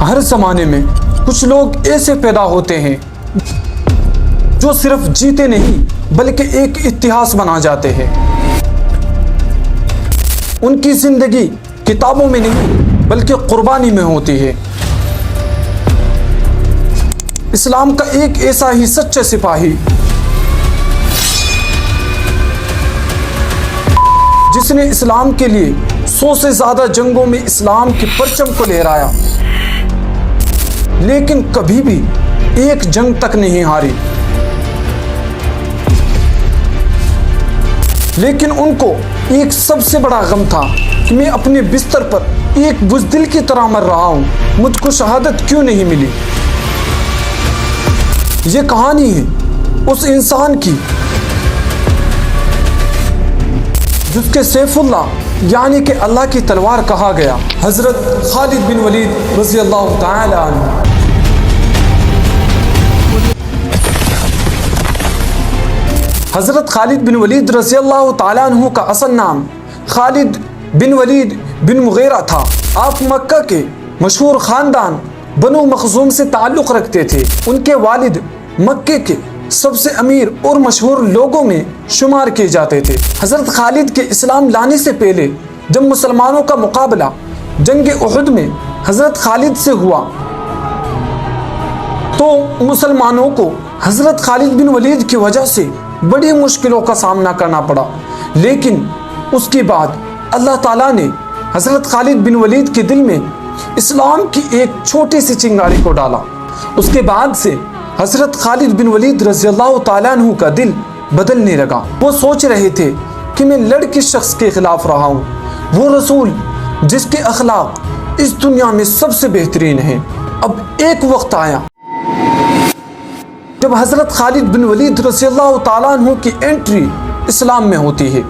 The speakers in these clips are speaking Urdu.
ہر زمانے میں کچھ لوگ ایسے پیدا ہوتے ہیں جو صرف جیتے نہیں بلکہ ایک اتہاس بنا جاتے ہیں۔ ان کی زندگی کتابوں میں نہیں بلکہ قربانی میں ہوتی ہے۔ اسلام کا ایک ایسا ہی سچا سپاہی جس نے اسلام کے لیے 100 سے زیادہ جنگوں میں اسلام کے پرچم کو لہرایا، لیکن کبھی بھی ایک جنگ تک نہیں ہاری۔ لیکن ان کو ایک سب سے بڑا غم تھا کہ میں اپنے بستر پر ایک بزدل کی طرح مر رہا ہوں، مجھ کو شہادت کیوں نہیں ملی؟ یہ کہانی ہے اس انسان کی جس کے سیف اللہ یعنی کہ اللہ کی تلوار کہا گیا، حضرت خالد بن ولید رضی اللہ تعالی عنہ۔ حضرت خالد بن ولید رضی اللہ تعالی عنہ کا اصل نام خالد بن ولید بن مغیرہ تھا۔ آپ مکہ کے مشہور خاندان بنو مخزوم سے تعلق رکھتے تھے۔ ان کے والد مکے کے سب سے امیر اور مشہور لوگوں میں شمار کیے جاتے تھے۔ حضرت خالد کے اسلام لانے سے پہلے جب مسلمانوں کا مقابلہ جنگ احد میں حضرت خالد سے ہوا تو مسلمانوں کو حضرت خالد بن ولید کی وجہ سے بڑی مشکلوں کا سامنا کرنا پڑا، لیکن اس کے بعد اللہ تعالیٰ نے حضرت خالد بن ولید کے دل میں اسلام کی ایک چھوٹی سی چنگاری کو ڈالا۔ اس کے بعد سے حضرت خالد بن ولید رضی اللہ تعالیٰ عنہ کا دل بدلنے لگا۔ وہ سوچ رہے تھے کہ میں لڑکے شخص کے خلاف رہا ہوں، وہ رسول جس کے اخلاق اس دنیا میں سب سے بہترین ہیں۔ اب ایک وقت آیا جب حضرت خالد بن ولید رضی اللہ تعالیٰ عنہ کی انٹری اسلام میں ہوتی ہے۔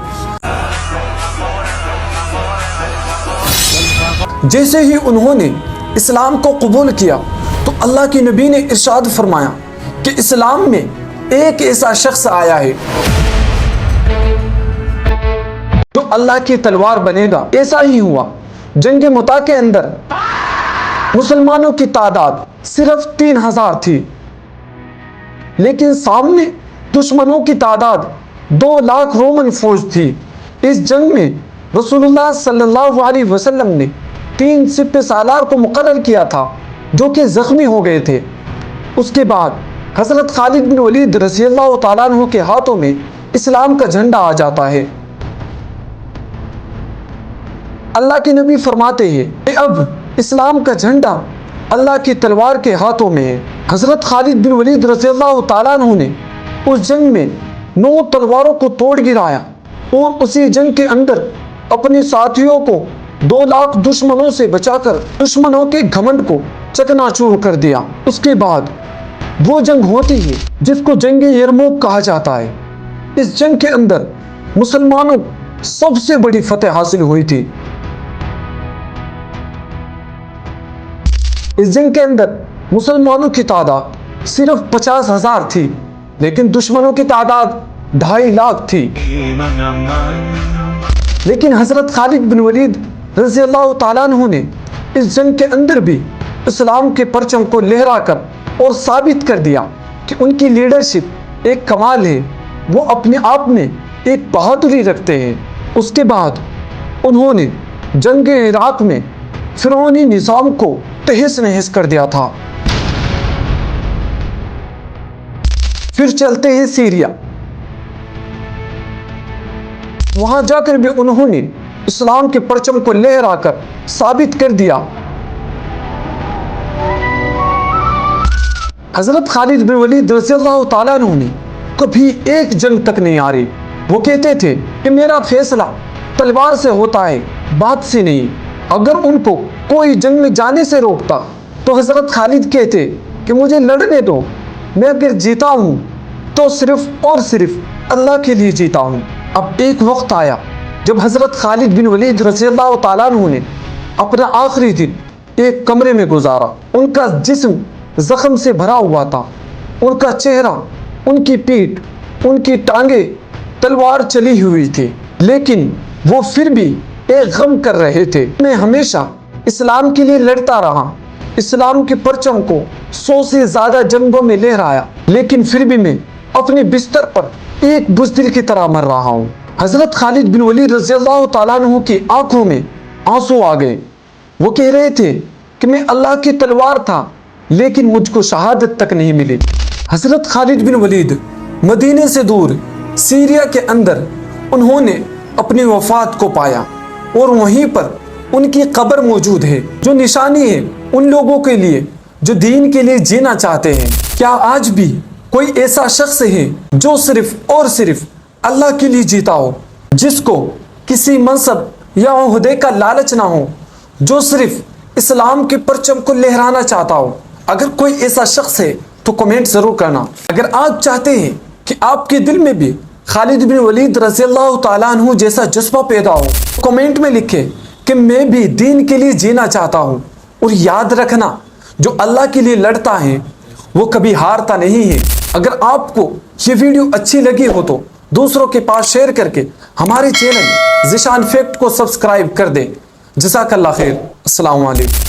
جیسے ہی انہوں نے اسلام کو قبول کیا تو اللہ کی نبی نے ارشاد فرمایا کہ اسلام میں ایک ایسا شخص آیا ہے جو اللہ کی تلوار بنے گا۔ ایسا ہی ہوا۔ جنگ متا کے اندر مسلمانوں کی تعداد صرف 3000 تھی، لیکن سامنے دشمنوں کی تعداد 2 لاکھ رومن فوج تھی۔ اس جنگ میں رسول اللہ صلی اللہ علیہ وسلم نے 3 سپہ سالار کو مقرر کیا تھا جو کہ زخمی ہو گئے تھے۔ اس کے بعد حضرت خالد بن ولید رضی اللہ تعالیٰ عنہ کے ہاتھوں میں اسلام کا جھنڈا آ جاتا ہے۔ اللہ کے نبی فرماتے ہیں کہ اب اسلام کا جھنڈا اللہ کی تلوار کے ہاتھوں میں ہے۔ حضرت خالد بن ولید رضی اللہ تعالیٰ عنہ نے اس جنگ میں 9 تلواروں کو توڑ گرایا اور اسی جنگ کے اندر اپنے ساتھیوں کو 2 لاکھ دشمنوں سے بچا کر دشمنوں کے گھمنڈ کو چکنا چور کر دیا۔ اس کے بعد وہ جنگ ہوتی ہے جس کو جنگ یرموک کہا جاتا ہے۔ اس جنگ کے اندر مسلمانوں سب سے بڑی فتح حاصل ہوئی تھی۔ اس جنگ کے اندر مسلمانوں کی تعداد صرف 50,000 تھی، لیکن دشمنوں کی تعداد 2.5 لاکھ تھی۔ لیکن حضرت خالد بن ولید رضی اللہ تعالیٰ عنہ نے اس جنگ کے اندر بھی اسلام کے پرچم کو لہرا کر اور ثابت کر دیا کہ ان کی لیڈرشپ ایک کمال ہے، وہ اپنے آپ میں ایک بہادری رکھتے ہیں۔ اس کے بعد انہوں نے جنگ عراق میں فرعونی نظام کو تہس نہس کر دیا تھا۔ پھر چلتے ہیں سیریا۔ وہاں جا کر بھی انہوں نے اسلام کے پرچم کو لہرا کر ثابت کر دیا۔ حضرت خالد بن ولید رضی اللہ تعالیٰ عنہ نے کبھی ایک جنگ تک نہیں ہاری۔ وہ کہتے تھے کہ میرا فیصلہ تلوار سے ہوتا ہے، بات سے نہیں۔ اگر ان کو کوئی جنگ میں جانے سے روکتا تو حضرت خالد کہتے کہ مجھے لڑنے دو، میں اگر جیتا ہوں تو صرف اور صرف اللہ کے لیے جیتا ہوں۔ اب ایک وقت آیا جب حضرت خالد بن ولید رضی اللہ تعالیٰ عنہ نے اپنا آخری دن ایک کمرے میں گزارا۔ ان کا جسم زخم سے بھرا ہوا تھا، ان کا چہرہ، ان کی پیٹھ، ان کی ٹانگیں تلوار چلی ہوئی تھی، لیکن وہ پھر بھی ایک غم کر رہے تھے۔ میں ہمیشہ اسلام کے لیے لڑتا رہا، اسلام کے پرچم کو 100 سے زیادہ جنگوں میں لہرایا، لیکن پھر بھی میں اپنے بستر پر ایک بزدل کی طرح مر رہا ہوں۔ حضرت خالد بن ولید رضی اللہ تعالیٰ عنہ کی آنکھوں میں آنسو آ گئے۔ وہ کہہ رہے تھے کہ میں اللہ کی تلوار تھا، لیکن مجھ کو شہادت تک نہیں ملی۔ حضرت خالد بن ولید مدینے سے دور سیریا کے اندر انہوں نے اپنی وفات کو پایا، اور وہیں پر ان کی قبر موجود ہے، جو نشانی ہے ان لوگوں کے لیے جو دین کے لیے جینا چاہتے ہیں۔ کیا آج بھی کوئی ایسا شخص ہے جو صرف اور صرف اللہ کے لیے جیتا ہو، جس کو کسی منصب یا عہدے کا لالچ نہ ہو، جو صرف اسلام کے پرچم کو لہرانا چاہتا ہو؟ اگر کوئی ایسا شخص ہے تو کمنٹ ضرور کرنا۔ اگر آپ چاہتے ہیں کہ آپ کے دل میں بھی خالد بن ولید رضی اللہ تعالیٰ عنہ جیسا جذبہ پیدا ہو، کمنٹ میں لکھیں کہ میں بھی دین کے لیے جینا چاہتا ہوں۔ اور یاد رکھنا، جو اللہ کے لیے لڑتا ہے وہ کبھی ہارتا نہیں ہے۔ اگر آپ کو یہ ویڈیو اچھی لگی ہو تو دوسروں کے پاس شیئر کر کے ہمارے چینل ذیشان فیکٹ کو سبسکرائب کر دیں۔ جزاک اللہ خیر۔ السلام علیکم۔